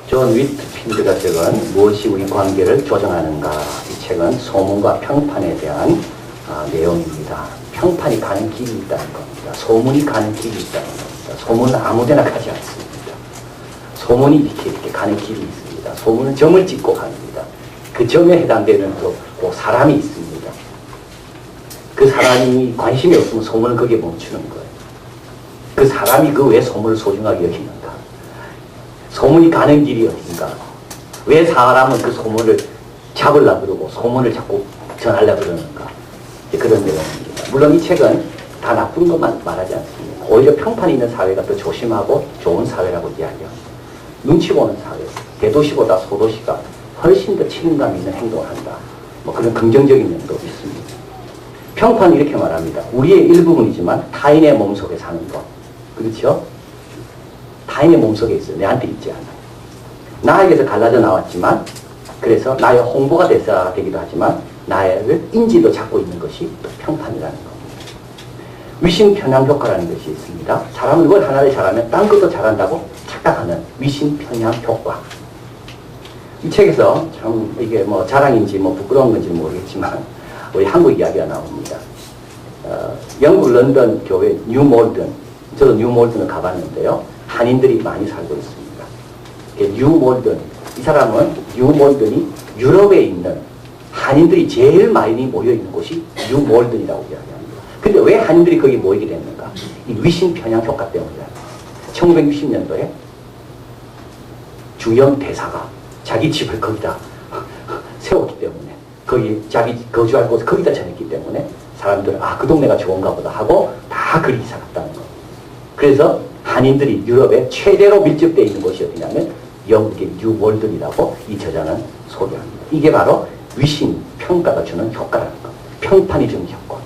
존 위트필드가 적은 무엇이 우리 관계를 조정하는가, 이 책은 소문과 평판에 대한 내용입니다. 평판이 가는 길이 있다는 겁니다. 소문이 가는 길이 있다는 겁니다. 소문은 아무데나 가지 않습니다. 소문이 이렇게 가는 길이 있습니다. 소문은 점을 찍고 갑니다. 그 점에 해당되는 그 사람이 있습니다. 그 사람이 관심이 없으면 소문은 거기에 멈추는 거예요. 그 사람이 그 왜 소문을 소중하게 여기는가? 소문이 가는 길이 어딘가? 왜 사람은 그 소문을 잡으려고 그러고 소문을 자꾸 전하려고 그러는가? 그런 내용입니다. 물론 이 책은 다 나쁜 것만 말하지 않습니다. 오히려 평판이 있는 사회가 더 조심하고 좋은 사회라고 이야기합니다. 눈치 보는 사회, 대도시보다 소도시가 훨씬 더 책임감 있는 행동을 한다. 뭐 그런 긍정적인 면도 있습니다. 평판은 이렇게 말합니다. 우리의 일부분이지만 타인의 몸속에 사는 것. 그렇죠? 타인의 몸속에 있어요. 내한테 있지 않아요. 나에게서 갈라져 나왔지만, 그래서 나의 홍보가 돼서 되기도 하지만 나의 인지도 잡고 있는 것이 또 평판이라는 겁니다. 위신 편향 효과라는 것이 있습니다. 사람은 이걸 하나를 잘하면 딴 것도 잘한다고 착각하는 위신 편향 효과. 이 책에서 참 이게 뭐 자랑인지 뭐 부끄러운 건지 모르겠지만 우리 한국 이야기가 나옵니다. 영국 런던 교회 뉴몰든, 저도 뉴몰든을 가봤는데요. 한인들이 많이 살고 있습니다. 뉴몰든, 이 사람은 뉴몰든이 유럽에 있는 한인들이 제일 많이 모여있는 곳이 뉴몰든이라고 이야기합니다. 근데 왜 한인들이 거기 모이게 됐는가? 이 위신 편향 효과 때문이다. 1960년도에 주영 대사가 자기 집을 거기다 세웠기 때문에, 거기 자기 거주할 곳을 거기다 정했기 때문에 사람들은 그 동네가 좋은가 보다 하고 다 그리 이사 갔다는 겁니다. 그래서 한인들이 유럽에 최대로 밀집되어 있는 곳이 어디냐면 영국의 뉴몰든이라고 이 저자는 소개합니다. 이게 바로 위신 평가가 주는 효과라는 겁니다. 평판이 주는 효과.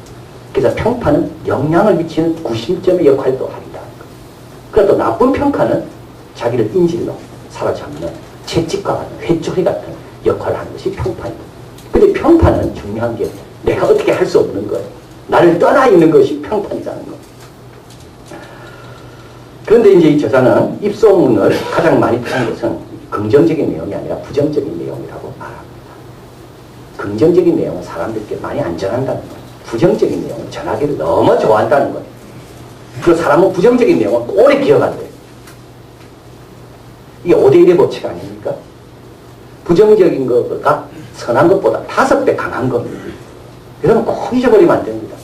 그래서 평판은 영향을 미치는 구심점의 역할도 한다는 겁니다. 그래서 또 나쁜 평가는 자기를 인질로 사로잡는 채찍과 같은 회초리 같은 역할을 하는 것이 평판입니다. 근데 평판은 중요한 게 내가 어떻게 할 수 없는 거예요. 나를 떠나 있는 것이 평판이라는 겁니다. 그런데 이제 이 저자는 입소문을 가장 많이 타는 것은 긍정적인 내용이 아니라 부정적인 내용이라고 말합니다. 긍정적인 내용은 사람들께 많이 안 전한다는 거예요. 부정적인 내용은 전하기를 너무 좋아한다는 거예요. 그리고 사람은 부정적인 내용은 오래 기억한대요. 이게 5대1의 법칙 아닙니까? 부정적인 것보다 선한 것보다 5배 강한 겁니다. 여러분 꼭 잊어버리면 안 됩니다.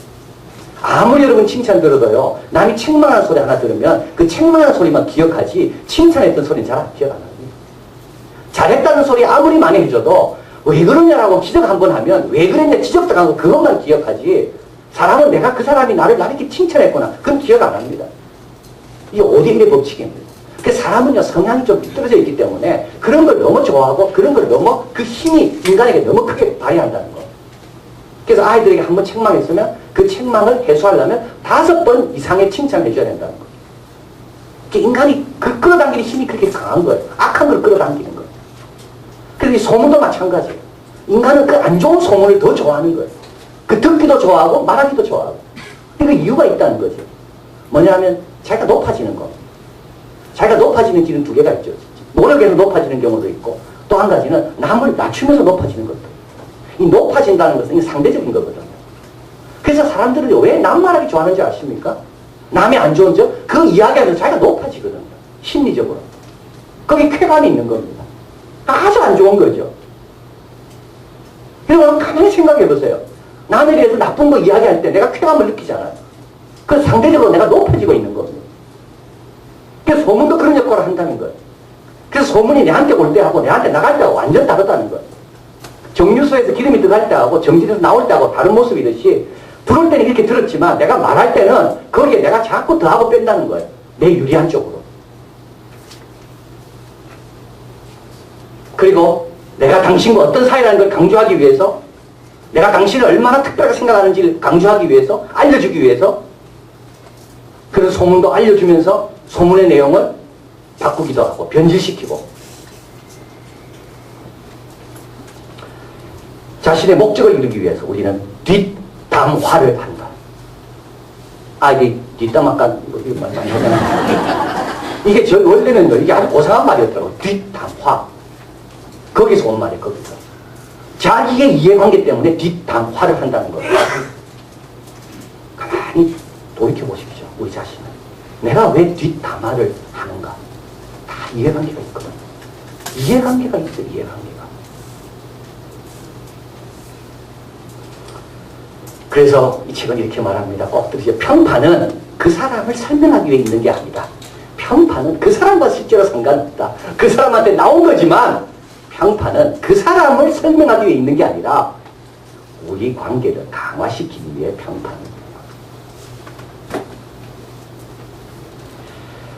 아무리 여러분 칭찬 들어도요, 남이 책망하는 소리 하나 들으면 그 책망하는 소리만 기억하지 칭찬했던 소리는 잘 기억 안 합니다. 잘했다는 소리 아무리 많이 해줘도 왜 그러냐라고 지적 한번 하면 왜 그랬냐 지적당하고 그것만 기억하지, 사람은 내가 그 사람이 나를 이렇게 칭찬했구나 그건 기억 안 합니다. 이게 5대1의 법칙입니다. 그 사람은요 성향이 좀 삐뚤어져 있기 때문에 그런 걸 너무 좋아하고 그런 걸 너무 그 힘이 인간에게 너무 크게 발휘한다는 거. 그래서 아이들에게 한번 책망했으면 그 책망을 해소하려면 5번 이상의 칭찬을 해줘야 된다는 거. 인간이 그 끌어당기는 힘이 그렇게 강한 거예요. 악한 걸 끌어당기는 거예요. 그래서 이 소문도 마찬가지예요. 인간은 그 안 좋은 소문을 더 좋아하는 거예요. 그 듣기도 좋아하고 말하기도 좋아하고. 그 이유가 있다는 거죠. 뭐냐면 자기가 높아지는 거. 자기가 높아지는 길은 2개가 있죠. 노력해서 높아지는 경우도 있고 또 한 가지는 남을 낮추면서 높아지는 것도. 이 높아진다는 것은 상대적인 거거든요. 그래서 사람들은 왜 남 말하기 좋아하는지 아십니까? 남이 안 좋은 점, 그 이야기하면서 자기가 높아지거든요. 심리적으로. 거기 쾌감이 있는 겁니다. 아주 안 좋은 거죠. 여러분 가만히 생각해 보세요. 남에 대해서 나쁜 거 이야기할 때 내가 쾌감을 느끼잖아요. 그 상대적으로 내가 높아지고 있는 겁니다. 그래서 소문도 그런 역할을 한다는 거예요. 그래서 소문이 내한테 올 때하고 내한테 나갈 때하고 완전 다르다는 거예요. 정류소에서 기름이 들어갈 때하고 정진에서 나올 때하고 다른 모습이듯이 들어올 때는 이렇게 들었지만 내가 말할 때는 거기에 내가 자꾸 더하고 뺀다는 거예요. 내 유리한 쪽으로. 그리고 내가 당신과 어떤 사이라는 걸 강조하기 위해서, 내가 당신을 얼마나 특별하게 생각하는지를 강조하기 위해서, 알려주기 위해서 그런 소문도 알려주면서 소문의 내용을 바꾸기도 하고 변질시키고 자신의 목적을 이루기 위해서 우리는 뒷담화를 한다. 이게 뒷담 아까 많이 하잖아요. 이게 저 원래는요, 이게 아주 고상한 말이었더라고요. 뒷담화. 거기서 온 말이에요, 거기서. 자기의 이해관계 때문에 뒷담화를 한다는 거예요. 가만히 돌이켜보십시오, 우리 자신을. 내가 왜 뒷담화를 하는가? 다 이해관계가 있거든. 이해관계가 있어요, 이해관계가. 그래서 이 책은 이렇게 말합니다. 꼭 들으세요. 평판은 그 사람을 설명하기 위해 있는 게 아니다. 평판은 그 사람과 실제로 상관없다. 그 사람한테 나온 거지만 평판은 그 사람을 설명하기 위해 있는 게 아니라 우리 관계를 강화시키기 위해 평판입니다.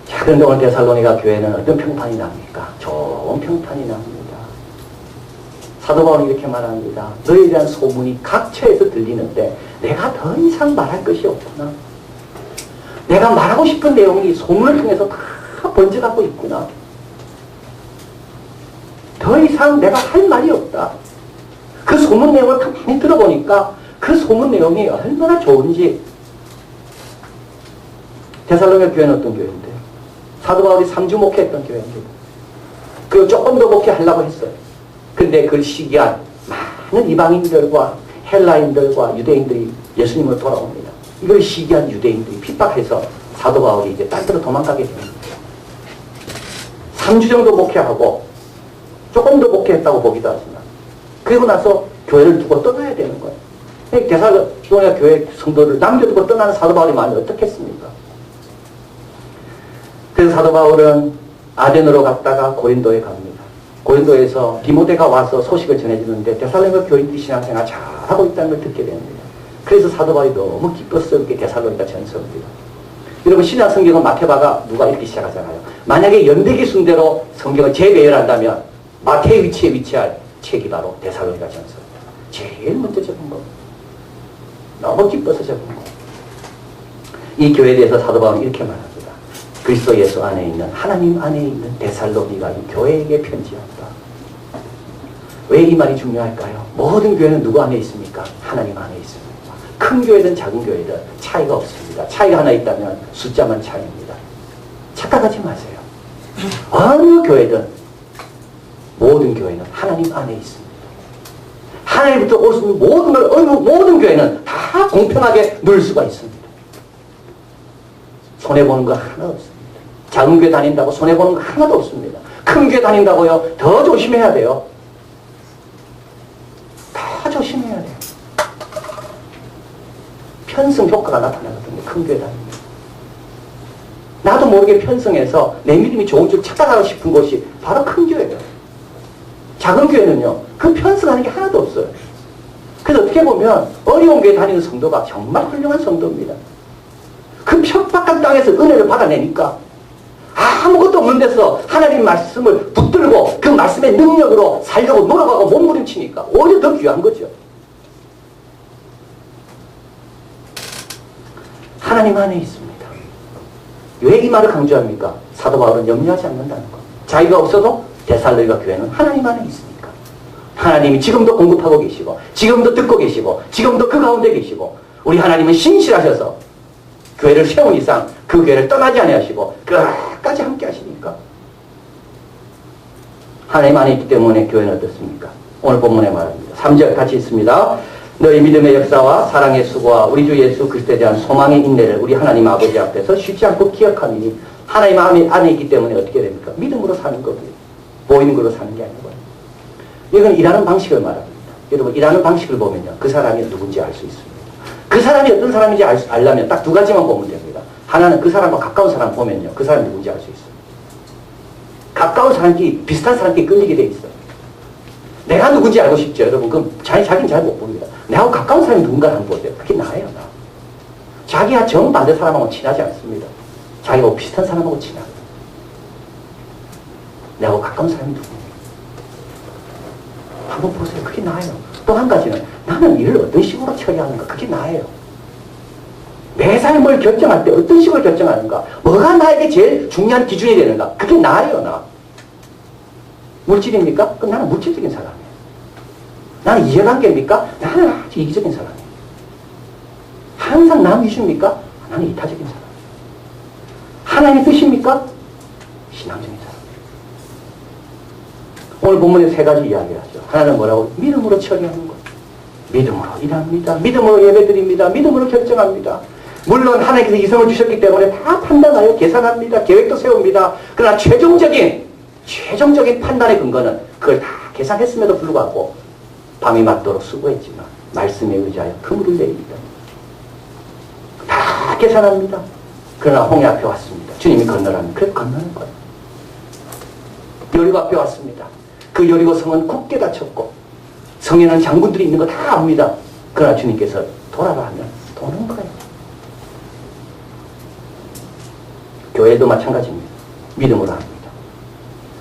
자, 그런데 오늘 데살로니가 교회는 어떤 평판이 납니까? 좋은 평판이 납니다. 사도 바울은 이렇게 말합니다. 너희에 대한 소문이 각처에서 들리는데 내가 더 이상 말할 것이 없구나. 내가 말하고 싶은 내용이 소문을 통해서 다 번져가고 있구나. 더 이상 내가 할 말이 없다. 그 소문 내용을 가만히 들어보니까 그 소문 내용이 얼마나 좋은지. 데살로니가 교회는 어떤 교회인데요? 사도 바울이 3주 목회했던 교회입니다. 그리고 조금 더 목회하려고 했어요. 근데 그걸 시기한 많은 이방인들과 헬라인들과 유대인들이 예수님을 돌아옵니다. 이걸 시기한 유대인들이 핍박해서 사도 바울이 이제 딴 데로 도망가게 됩니다. 3주 정도 목회하고 조금 더 목회했다고 보기도 하지만 그리고 나서 교회를 두고 떠나야 되는 거예요. 데살로니가 교회 성도를 남겨두고 떠나는 사도 바울이 마음이 어떻겠습니까? 그래서 사도 바울은 아덴으로 갔다가 고린도에 갑니다. 고린도에서 디모데가 와서 소식을 전해주는데 데살로니가 교인들이 신앙생활 잘하고 있다는 걸 듣게 됩니다. 그래서 사도 바울이 너무 기뻤어요. 그게 데살로니가 전서입니다. 여러분 신약 성경은 마태바가 누가 이렇게 시작하잖아요. 만약에 연대기 순대로 성경을 재배열한다면 마태의 위치에 위치할 책이 바로 데살로니가 전서입니다. 제일 먼저 적은 거. 너무 기뻐서 적은 거. 이 교회에 대해서 사도 바울은 이렇게 말합니다. 그리스도 예수 안에 있는 하나님 안에 있는 데살로니가 이 교회에게 편지한다. 왜 이 말이 중요할까요? 모든 교회는 누구 안에 있습니까? 하나님 안에 있습니다. 큰 교회든 작은 교회든 차이가 없습니다. 차이가 하나 있다면 숫자만 차이입니다. 착각하지 마세요. 어느 교회든 모든 교회는 하나님 안에 있습니다. 하나님부터 올 수 있는 모든 교회는 다 공평하게 누릴 수가 있습니다. 손해보는 거 하나 없습니다. 작은 교회 다닌다고 손해보는 거 하나도 없습니다. 큰 교회 다닌다고요? 더 조심해야 돼요. 더 조심해야 돼요. 편승 효과가 나타나거든요. 큰 교회 다니면. 나도 모르게 편승해서 내 믿음이 좋은 줄 착각하고 싶은 곳이 바로 큰 교회예요. 작은 교회는요. 그 편승하는 게 하나도 없어요. 그래서 어떻게 보면 어려운 교회 다니는 성도가 정말 훌륭한 성도입니다. 그 척박한 땅에서 은혜를 받아내니까 아무것도 없는 데서 하나님 말씀을 붙들고 그 말씀의 능력으로 살려고 노력하고 몸부림치니까 오히려 더 귀한 거죠. 하나님 안에 있습니다. 왜 이 말을 강조합니까? 사도 바울은 염려하지 않는다는 것. 자기가 없어도 데살로니가 교회는 하나님 안에 있으니까. 하나님이 지금도 공급하고 계시고 지금도 듣고 계시고 지금도 그 가운데 계시고 우리 하나님은 신실하셔서 교회를 세운 이상 그 교회를 떠나지 아니하시고 끝까지 함께 하시니까. 하나님 안에 있기 때문에 교회는 어떻습니까? 오늘 본문에 말합니다. 3절 같이 있습니다. 너희 믿음의 역사와 사랑의 수고와 우리 주 예수 그리스도에 대한 소망의 인내를 우리 하나님 아버지 앞에서 쉬지 않고 기억하니 하나님 안에 있기 때문에 어떻게 됩니까? 믿음으로 사는 거고요. 보이는 걸로 사는 게 아니고요. 이건 일하는 방식을 말합니다. 여러분 일하는 방식을 보면요. 그 사람이 누군지 알 수 있습니다. 그 사람이 어떤 사람인지 알려면 딱 두 가지만 보면 됩니다. 하나는 그 사람과 가까운 사람 보면요. 그 사람이 누군지 알 수 있어요. 가까운 사람끼리 비슷한 사람끼리 끌리게 돼 있어요. 내가 누군지 알고 싶죠. 여러분 그럼 자기는 잘 못 봅니다. 내하고 가까운 사람이 누군가 한번 보세요. 그게 나예요. 나. 자기와 정반대 사람하고 친하지 않습니다. 자기하고 비슷한 사람하고 친하거든요. 내하고 가까운 사람이 누구예요? 한번 보세요. 그게 나예요. 또 한 가지는 나는 일을 어떤 식으로 처리하는가. 그게 나예요. 내 삶을 결정할 때 어떤 식으로 결정하는가. 뭐가 나에게 제일 중요한 기준이 되는가. 그게 나예요. 나. 물질입니까? 그럼 나는 물질적인 사람이에요. 나는 이해관계입니까? 나는 아주 이기적인 사람이에요. 항상 남 위주입니까? 나는 이타적인 사람이에요. 하나님의 뜻입니까? 신앙적인 사람. 오늘 본문에 세 가지 이야기를 하죠. 하나는 뭐라고? 믿음으로 처리하는 것. 믿음으로 일합니다. 믿음으로 예배드립니다. 믿음으로 결정합니다. 물론 하나님께서 이성을 주셨기 때문에 다 판단하여 계산합니다. 계획도 세웁니다. 그러나 최종적인 판단의 근거는 그걸 다 계산했음에도 불구하고 밤이 맞도록 수고했지만 말씀에 의지하여 그물을 내립니다. 다 계산합니다. 그러나 홍해 앞에 왔습니다. 주님이 건너라면 그래서 건너는 거예요. 여리고 앞에 왔습니다. 그 여리고 성은 굳게 닫혔고 성에는 장군들이 있는 거 다 압니다. 그러나 주님께서 돌아라 하면 도는 거예요. 교회도 마찬가지입니다. 믿음으로 합니다.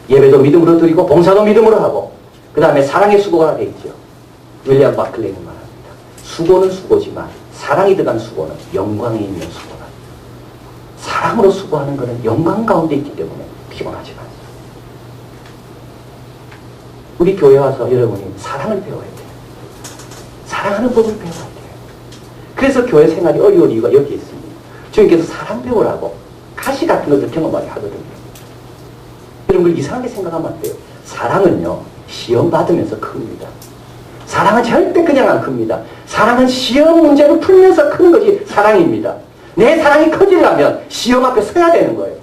예배도 믿음으로 드리고 봉사도 믿음으로 하고 그 다음에 사랑의 수고가 되어 있죠. 윌리엄 바클레이는 말합니다. 수고는 수고지만 사랑이 들어간 수고는 영광이 있는 수고다. 사랑으로 수고하는 것은 영광 가운데 있기 때문에 피곤하지 않습니다. 우리 교회 와서 여러분이 사랑을 배워야 돼요. 사랑하는 법을 배워야 돼요. 그래서 교회 생활이 어려운 이유가 여기 있습니다. 주님께서 사랑 배우라고 가시 같은 것을 경험하게 하거든요. 여러분 이상하게 생각하면 안 돼요. 사랑은요 시험 받으면서 큽니다. 사랑은 절대 그냥 안 큽니다. 사랑은 시험 문제를 풀면서 크는 것이 사랑입니다. 내 사랑이 커지려면 시험 앞에 서야 되는 거예요.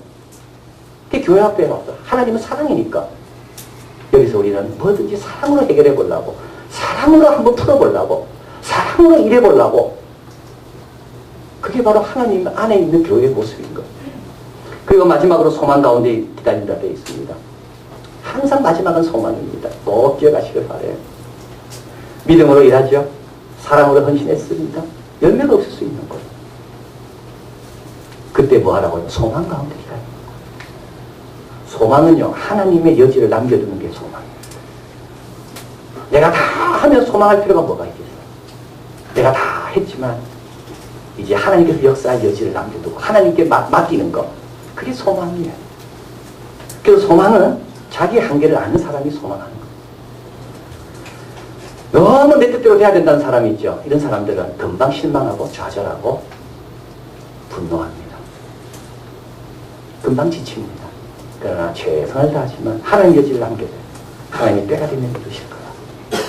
그게 교회 앞에 와서 하나님은 사랑이니까 여기서 우리는 뭐든지 사랑으로 해결해 보려고 사랑으로 한번 풀어보려고 사랑으로 일해보려고 그게 바로 하나님 안에 있는 교회의 모습인 거예요. 그리고 마지막으로 소망 가운데 기다린다 되어 있습니다. 항상 마지막은 소망입니다. 꼭 기억하시길 바라요. 믿음으로 일하죠. 사랑으로 헌신했습니다. 열매가 없을 수 있는 거예요. 그때 뭐 하라고요? 소망 가운데 기다립니다. 소망은요 하나님의 여지를 남겨두는 게 소망입니다. 내가 다 하면 소망할 필요가 뭐가 있겠어요? 내가 다 했지만 이제 하나님께서 역사할 여지를 남겨두고 하나님께 맡기는 거 그게 소망이에요. 그래서 소망은 자기 한계를 아는 사람이 소망하는 거예요. 너무 내 뜻대로 돼야 된다는 사람이 있죠. 이런 사람들은 금방 실망하고 좌절하고 분노합니다. 금방 지칩니다. 그러나 최선을 다하지만 하나님 여지를 남겨둬요. 하나님이 때가 되면 이루실 거야.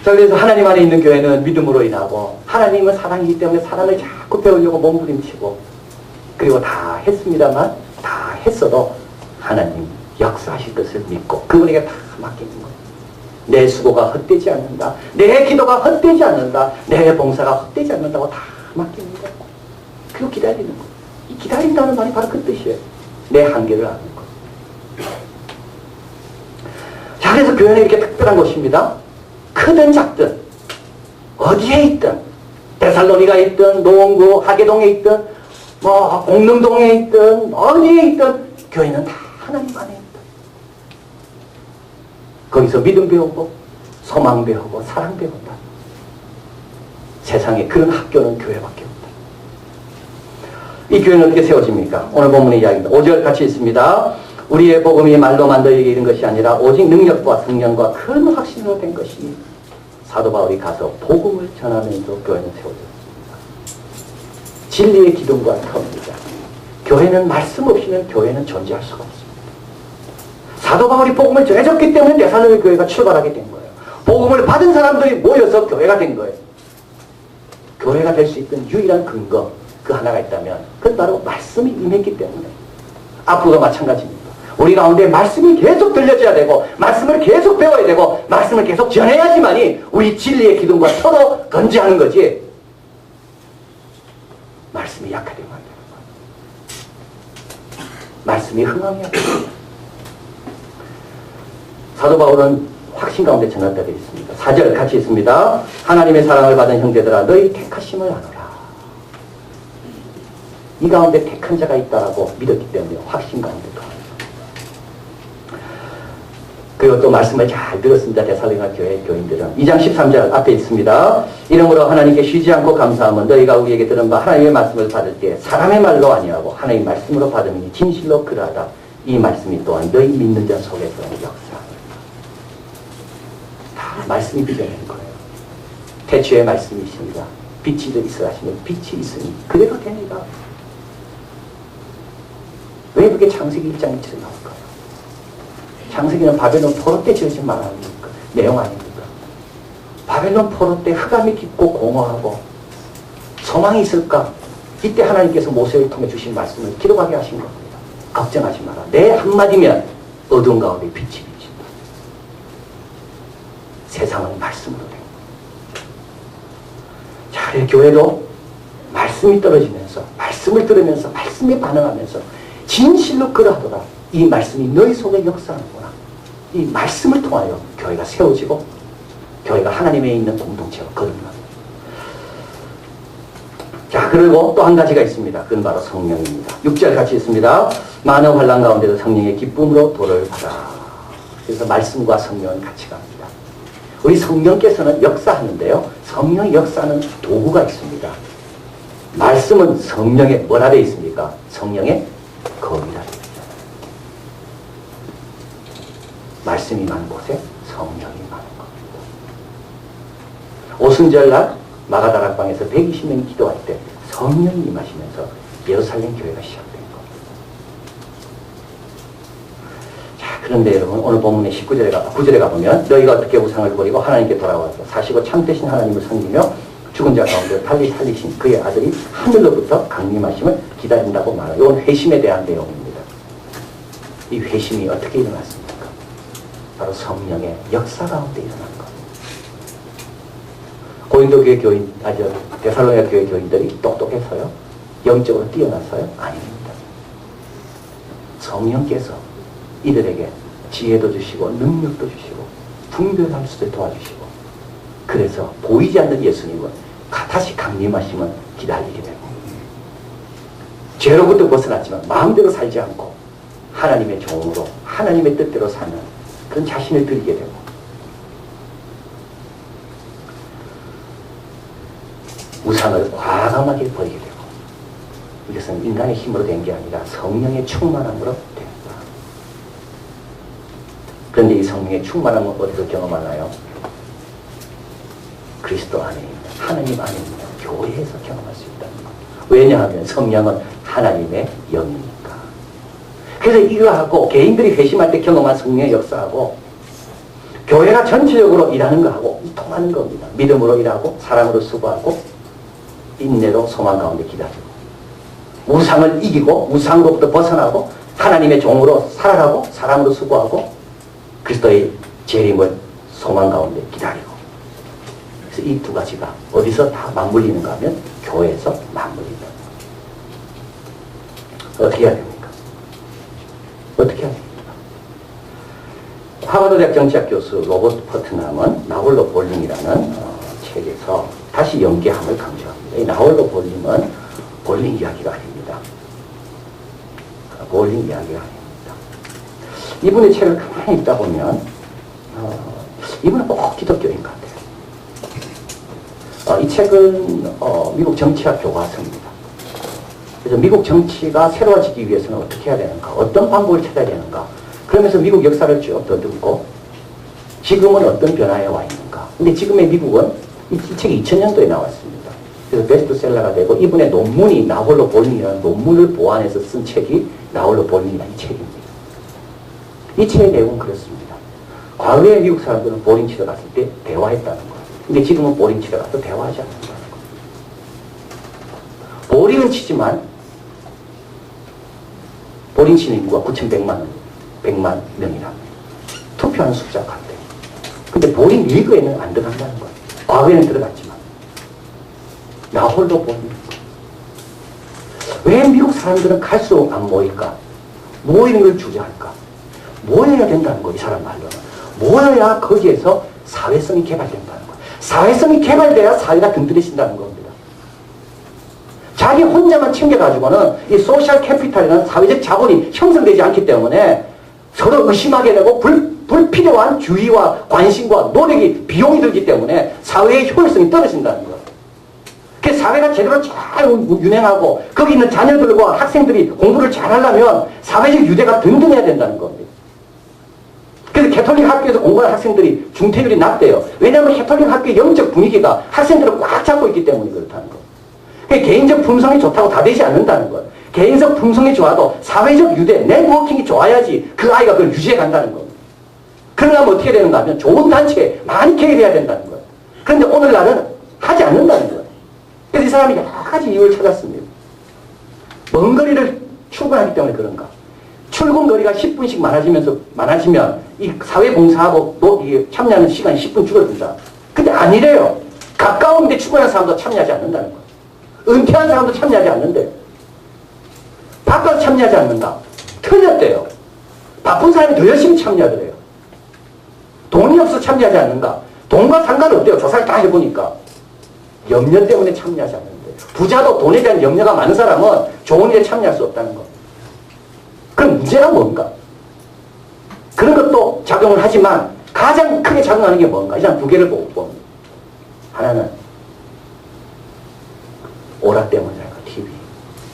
자, 그래서 하나님 안에 있는 교회는 믿음으로 일하고 하나님은 사랑이기 때문에 사랑을 자꾸 배우려고 몸부림치고 그리고 다 했습니다만 다 했어도 하나님 역사하실 것을 믿고 그분에게 다 맡기는 거예요. 내 수고가 헛되지 않는다. 내 기도가 헛되지 않는다. 내 봉사가 헛되지 않는다고 다 맡깁니다. 그리고 기다리는 거예요. 이 기다린다는 말이 바로 그 뜻이에요. 내 한계를 아는 것. 자, 그래서 교회는 이렇게 특별한 곳입니다. 크든 작든 어디에 있든 데살로니가에 있든 노원구 하계동에 있든 뭐 공릉동에 있든 어디에 있든 교회는 다 하나님 안에 있다. 거기서 믿음 배우고 소망 배우고 사랑 배운다. 세상에 그런 학교는 교회밖에 없다. 이 교회는 어떻게 세워집니까? 오늘 본문의 이야기입니다. 5절 같이 있습니다. 우리의 복음이 말로만 너에게 이른 것이 아니라 오직 능력과 성령과 큰 확신으로 된 것이 사도 바울이 가서 복음을 전하면서 교회는 세워졌습니다. 진리의 기둥과 터입니다. 교회는 말씀 없이는 교회는 존재할 수가 없습니다. 사도 바울이 복음을 전해줬기 때문에 데살로니가 교회가 출발하게 된 거예요. 복음을 받은 사람들이 모여서 교회가 된 거예요. 교회가 될 수 있던 유일한 근거 그 하나가 있다면 그건 바로 말씀이 임했기 때문에 앞으로도 마찬가지입니다. 우리 가운데 말씀이 계속 들려져야 되고 말씀을 계속 배워야 되고 말씀을 계속 전해야지만이 우리 진리의 기둥과 서로 건재하는 거지 말씀이 약하되면 안 되는 거예요. 말씀이 흥황해야 됩니다. 사도 바울은 확신 가운데 전했다 되어 있습니다. 4절 같이 있습니다. 하나님의 사랑을 받은 형제들아 너희 택하심을 아노라. 이 가운데 택한 자가 있다라고 믿었기 때문에 확신 가운데 거합니다. 그리고 또 말씀을 잘 들었습니다. 데살로니가 교회 교인들은 2장 13절 앞에 있습니다. 이러므로 하나님께 쉬지 않고 감사하면 너희가 우리에게 들은 바 하나님의 말씀을 받을 때 사람의 말로 아니하고 하나님의 말씀으로 받으니 진실로 그러하다. 이 말씀이 또한 너희 믿는 자 속에서 역사하노라. 다 말씀이 빚어낸 거예요. 태초에 말씀이 있습니다. 빛이 있으라 하시면 빛이 있으니 그대로 되니라. 왜 그게 그게 창세기 1장 1절에 나올 거예요. 창세기는 바벨론 포로 때 지어진 말 아닙니까? 내용 아닙니까? 바벨론 포로 때 흑암이 깊고 공허하고 소망이 있을까? 이때 하나님께서 모세를 통해 주신 말씀을 기록하게 하신 겁니다. 걱정하지 마라. 내 한마디면 어두운 가운데 빛이 비친다. 세상은 말씀으로 된 거예요. 자, 이 교회도 말씀이 떨어지면서 말씀을 들으면서 말씀에 반응하면서 진실로 그러하더라. 이 말씀이 너희 속에 역사하는구나. 이 말씀을 통하여 교회가 세워지고 교회가 하나님에 있는 공동체로 거듭납니다. 자, 그리고 또 한 가지가 있습니다. 그건 바로 성령입니다. 6절 같이 있습니다. 많은 환난 가운데도 성령의 기쁨으로 도를 받아. 그래서 말씀과 성령은 같이 갑니다. 우리 성령께서는 역사하는데요. 성령의 역사는 도구가 있습니다. 말씀은 성령의 뭐라 되어 있습니까? 성령의 검이라 되어 있잖아요. 말씀이 많은 곳에 성령이 많은 겁니다. 오순절날 마가다락방에서 120명이 기도할 때 성령이 임하시면서 예루살렘 교회가 시작된 겁니다. 자, 그런데 여러분 오늘 본문의 9절에 가보면 너희가 어떻게 우상을 버리고 하나님께 돌아와서 사시고 참되신 하나님을 섬기며 죽은 자 가운데 달리 살리신 그의 아들이 하늘로부터 강림하심을 기다린다고 말해요. 이건 회심에 대한 내용입니다. 이 회심이 어떻게 일어났습니까? 바로 성령의 역사 가운데 일어난 겁니다. 고린도 교회 교인, 데살로니가 교회 교인들이 똑똑해서요? 영적으로 뛰어나서요? 아닙니다. 성령께서 이들에게 지혜도 주시고 능력도 주시고 분별할 수도 도와주시고 그래서 보이지 않는 예수님은 다시 강림하시면 기다리게 되고 죄로부터 벗어났지만 마음대로 살지 않고 하나님의 종으로 하나님의 뜻대로 사는 그런 자신을 드리게 되고 우상을 과감하게 버리게 되고 이것은 인간의 힘으로 된 게 아니라 성령의 충만함으로 됩니다. 그런데 이 성령의 충만함은 어디서 경험하나요? 그리스도 안에 있는 하나님 안에 있는 교회에서 경험할 수 있다는 것. 왜냐하면 성령은 하나님의 영이니까. 그래서 이거하고 개인들이 회심할 때 경험한 성령의 역사하고 교회가 전체적으로 일하는 거하고 통하는 겁니다. 믿음으로 일하고 사랑으로 수고하고 인내로 소망 가운데 기다리고 우상을 이기고 우상으로부터 벗어나고 하나님의 종으로 살아가고 사랑으로 수고하고 그리스도의 재림을 소망 가운데 기다리고 그래서 이 두 가지가 어디서 다 맞물리는가 하면 교회에서 맞물린다. 어떻게 해야 됩니까? 어떻게 해야 됩니까? 하버드 대학 정치학 교수 로버트 퍼트남은 나홀로 볼링이라는 책에서 다시 연계함을 강조합니다. 이 나홀로 볼링은 볼링 이야기가 아닙니다. 볼링 이야기가 아닙니다. 이분의 책을 가만히 읽다 보면 이분은 꼭 기독교인 것 같아요. 이 책은 미국 정치학 교과서입니다. 그래서 미국 정치가 새로워지기 위해서는 어떻게 해야 되는가, 어떤 방법을 찾아야 되는가, 그러면서 미국 역사를 쭉 더듬고 지금은 어떤 변화에 와 있는가. 근데 지금의 미국은 이 책이 2000년도에 나왔습니다. 그래서 베스트셀러가 되고 이분의 논문이 나홀로 볼링이라는 논문을 보완해서 쓴 책이 나홀로 볼링이라는 책입니다. 이 책의 내용은 그렇습니다. 과거에 미국 사람들은 볼링 치러 갔을 때 대화했다는 거예요. 근데 지금은 볼링 치러 가서 대화하지 않는다는 거예요. 볼링은 치지만 볼링 치는 인구가 9,100만 명이랍니다. 투표하는 숫자가 같대요. 근데 볼링 리그에는 안 들어간다는 거예요. 과거에는 들어갔지만. 나 홀로 볼링. 왜 미국 사람들은 갈수록 안 모일까? 모이는 걸 주저할까? 모여야 된다는 거예요. 이 사람 말로는. 모여야 거기에서 사회성이 개발된다는 거예요. 사회성이 개발돼야 사회가 든든해진다는 겁니다. 자기 혼자만 챙겨가지고는 이 소셜 캐피탈이라는 사회적 자본이 형성되지 않기 때문에 서로 의심하게 되고 불필요한 주의와 관심과 노력이 비용이 들기 때문에 사회의 효율성이 떨어진다는 거예요. 그 사회가 제대로 잘 운행하고 거기 있는 자녀들과 학생들이 공부를 잘 하려면 사회적 유대가 든든해야 된다는 겁니다. 그래서 캐톨릭 학교에서 공부하는 학생들이 중퇴율이 낮대요. 왜냐하면 캐톨릭 학교의 영적 분위기가 학생들을 꽉 잡고 있기 때문에 그렇다는 거예요. 개인적 품성이 좋다고 다 되지 않는다는 거예요. 개인적 품성이 좋아도 사회적 유대, 네트워킹이 좋아야지 그 아이가 그걸 유지해 간다는 겁니다. 그러려면 어떻게 되는가 하면 좋은 단체에 많이 개입해야 된다는 거예요. 그런데 오늘날은 하지 않는다는 거예요. 그래서 이 사람이 여러 가지 이유를 찾았습니다. 먼 거리를 출근하기 때문에 그런가. 출근 거리가 10분씩 많아지면 이 사회봉사하고 참여하는 시간이 10분 줄어든다. 근데 아니래요. 가까운데 출근하는 사람도 참여하지 않는다는 거예요. 은퇴한 사람도 참여하지 않는데 바빠서 참여하지 않는다. 틀렸대요. 바쁜 사람이 더 열심히 참여하더래요. 돈이 없어서 참여하지 않는가. 돈과 상관없대요. 조사를 다 해보니까. 염려 때문에 참여하지 않는데. 부자도 돈에 대한 염려가 많은 사람은 좋은 일에 참여할 수 없다는 거. 그럼 문제가 뭔가? 그런 것도 작용을 하지만 가장 크게 작용하는 게 뭔가? 이 사람 두 개를 보고 봅니다. 하나는 오락 때문이랄까, TV.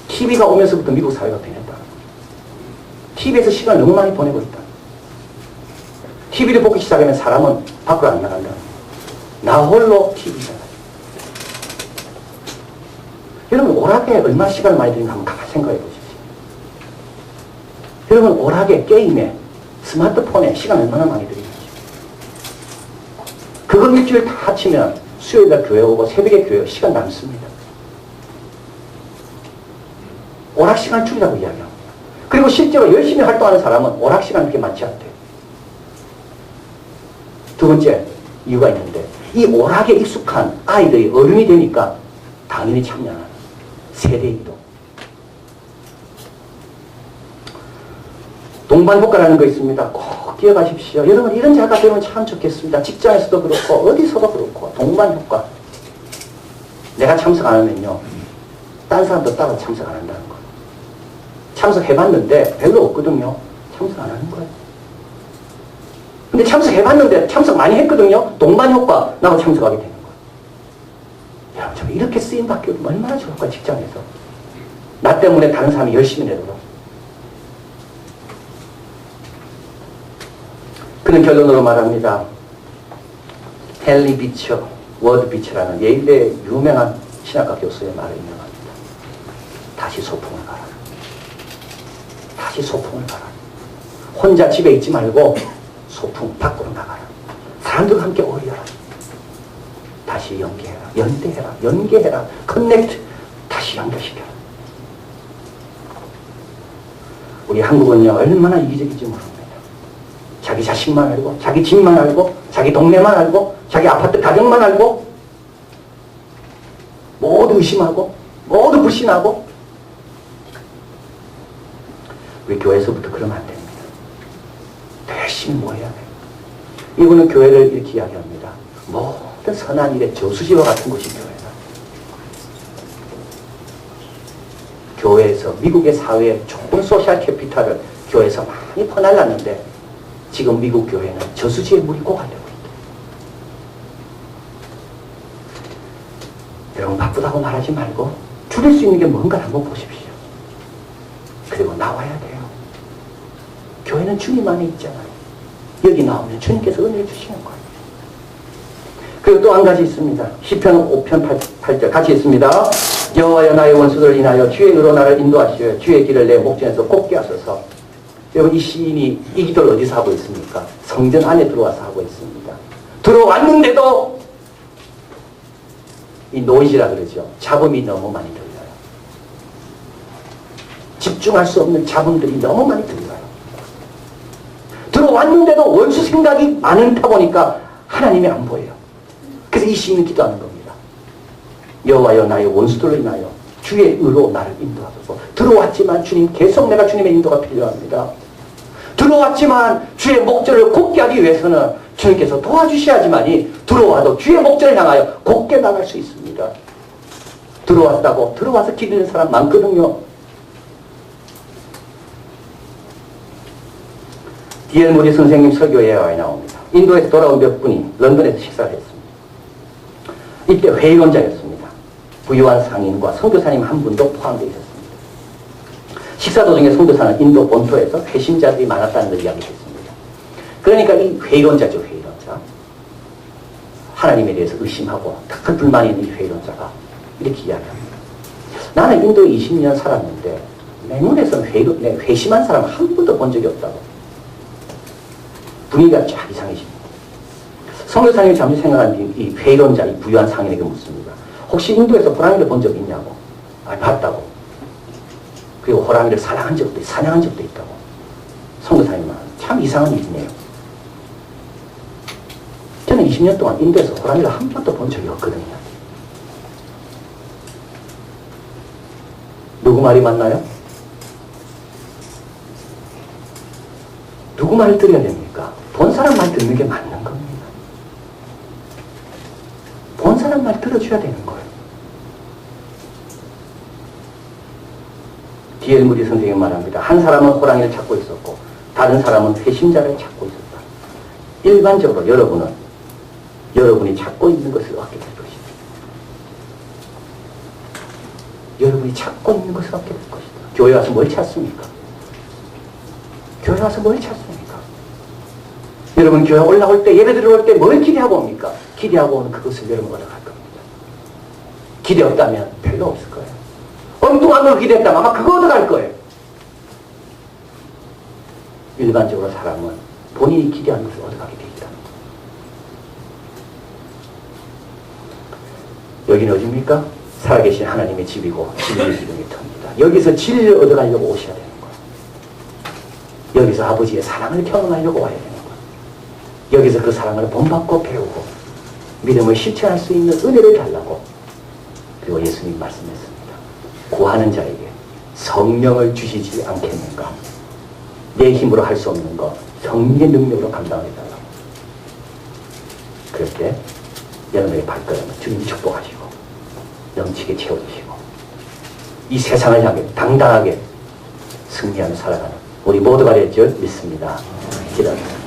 TV가 오면서부터 미국 사회가 변했다. TV에서 시간을 너무 많이 보내고 있다. TV를 보기 시작하면 사람은 밖으로 안 나간다. 나 홀로 TV잖아요. 여러분, 오락에 얼마나 시간을 많이 들이는가 한번 가만히 생각해 보십시오. 여러분, 오락에, 게임에, 스마트폰에 시간 얼마나 많이 들이는지. 그걸 일주일 다 합치면 수요일날 교회 오고 새벽에 교회 시간 남습니다. 오락 시간 줄이라고 이야기합니다. 그리고 실제로 열심히 활동하는 사람은 오락 시간이 그렇게 많지 않대요. 두 번째 이유가 있는데 이 오락에 익숙한 아이들이 어른이 되니까 당연히 참여하는 세대이동. 동반효과라는 거 있습니다. 꼭 기억하십시오. 여러분 이런 자가 되면 참 좋겠습니다. 직장에서도 그렇고 어디서도 그렇고 동반효과. 내가 참석 안 하면요. 딴 사람도 따라 참석 안 한다는 거예요. 참석해봤는데 별로 없거든요. 참석 안 하는 거예요. 근데 참석해봤는데 참석 많이 했거든요. 동반효과 나도 참석하게 되는 거예요. 여러분 저 이렇게 쓰임받기 얼마나 좋을까 직장에서. 나 때문에 다른 사람이 열심히 내도록. 그는 결론으로 말합니다. 헨리 비처, 워드 비처라는 예일대 유명한 신학과 교수의 말을 인용합니다. 다시 소풍을 가라. 다시 소풍을 가라. 혼자 집에 있지 말고 소풍 밖으로 나가라. 사람들과 함께 어울려라. 다시 연계해라. 연대해라. 연계해라. 커넥트. 다시 연결시켜라. 우리 한국은요 얼마나 이기적인지 모릅니다. 자기 자식만 알고 자기 집만 알고 자기 동네만 알고 자기 아파트 가격만 알고 모두 의심하고 모두 불신하고. 우리 교회에서부터 그러면 안 됩니다. 더 열심히 모여야 돼요. 이분은 교회를 이렇게 이야기합니다. 모든 선한 일의 저수지와 같은 곳이 교회다. 교회에서 미국의 사회에 좋은 소셜 캐피탈을 교회에서 많이 퍼날랐는데 지금 미국 교회는 저수지에 물이 고갈되고 있다. 여러분 바쁘다고 말하지 말고 줄일 수 있는 게 뭔가 한번 보십시오. 그리고 나와야 돼요. 교회는 주님 안에 있잖아요. 여기 나오면 주님께서 은혜를 주시는 거예요. 그리고 또 한 가지 있습니다. 시편 5편 8절 같이 있습니다. 여호와여 나의 원수들을 인하여 주의 의로 나를 인도하시어 주의 길을 내 목전에서 곱게 하소서. 여러분 이 시인이 이 기도를 어디서 하고 있습니까? 성전 안에 들어와서 하고 있습니다. 들어왔는데도 이 노이즈라 그러죠. 잡음이 너무 많이 들려요. 집중할 수 없는 잡음들이 너무 많이 들려요. 들어왔는데도 원수 생각이 많다 보니까 하나님이 안 보여요. 그래서 이 시인은 기도하는 겁니다. 여호와여 나의 원수들을 인하여 주의 의로 나를 인도하소서. 들어왔지만 주님 계속 내가 주님의 인도가 필요합니다. 들어왔지만 주의 목전을 곱게 하기 위해서는 주님께서 도와주셔야지만이 들어와도 주의 목전을 향하여 곱게 나갈 수 있습니다. 들어왔다고 들어와서 기도하는 사람 많거든요. D.L. 모디 선생님 설교에 나옵니다. 인도에서 돌아온 몇 분이 런던에서 식사를 했습니다. 이때 회의론자였습니다. 부유한 상인과 선교사님 한 분도 포함되어 있었습니다. 식사 도중에 선교사는 인도 본토에서 회심자들이 많았다는 걸 이야기했습니다. 그러니까 이 회의론자죠, 회의론자. 하나님에 대해서 의심하고 큰 불만이 있는 이 회의론자가 이렇게 이야기합니다. 나는 인도에 20년 살았는데 내 눈에서는 회심한 사람 한 번도 본 적이 없다고. 분위기가 쫙 이상해집니다. 선교사님이 잠시 생각한 이 회론자, 이 부유한 상인에게 묻습니다. 혹시 인도에서 호랑이를 본 적 있냐고. 봤다고. 그리고 호랑이를 사냥한 적도 있다고. 선교사님은 참 이상한 일이네요. 저는 20년 동안 인도에서 호랑이를 한 번도 본 적이 없거든요. 누구 말이 맞나요? 누구 말을 들어야 됩니까? 본 사람 말 듣는 게 맞는 겁니다. 본 사람 말 들어줘야 되는 거예요. D.L. 무디 선생님이 말합니다. 한 사람은 호랑이를 찾고 있었고 다른 사람은 회심자를 찾고 있었다. 일반적으로 여러분이 찾고 있는 것을 얻게 될 것이다. 여러분이 찾고 있는 것을 얻게 될 것이다. 교회 와서 뭘 찾습니까? 교회 와서 뭘 찾습니까? 여러분 교회 올라올 때, 예배 들어올 때 뭘 기대하고 옵니까? 기대하고 오는 그것을 여러분 얻어갈 겁니다. 기대 없다면 별로 없을 거예요. 엉뚱한 걸 기대했다면 아마 그거 얻어갈 거예요. 일반적으로 사람은 본인이 기대하는 것을 얻어가게 되어 있다. 여기는 어디입니까? 살아계신 하나님의 집이고 진리의 기름의 터입니다. 여기서 진리를 얻어가려고 오셔야 되는 거예요. 여기서 아버지의 사랑을 경험하려고 와야 되는 거예요. 여기서 그 사랑을 본받고 배우고 믿음을 실천할 수 있는 은혜를 달라고. 그리고 예수님 말씀했습니다. 구하는 자에게 성령을 주시지 않겠는가? 내 힘으로 할 수 없는 거 성령의 능력으로 감당해달라고. 그럴 때 여러분의 발걸음을 주님이 축복하시고 넘치게 채워주시고 이 세상을 향해 당당하게 승리하며 살아가는 우리 모두가 될 줄 믿습니다. 기도합니다.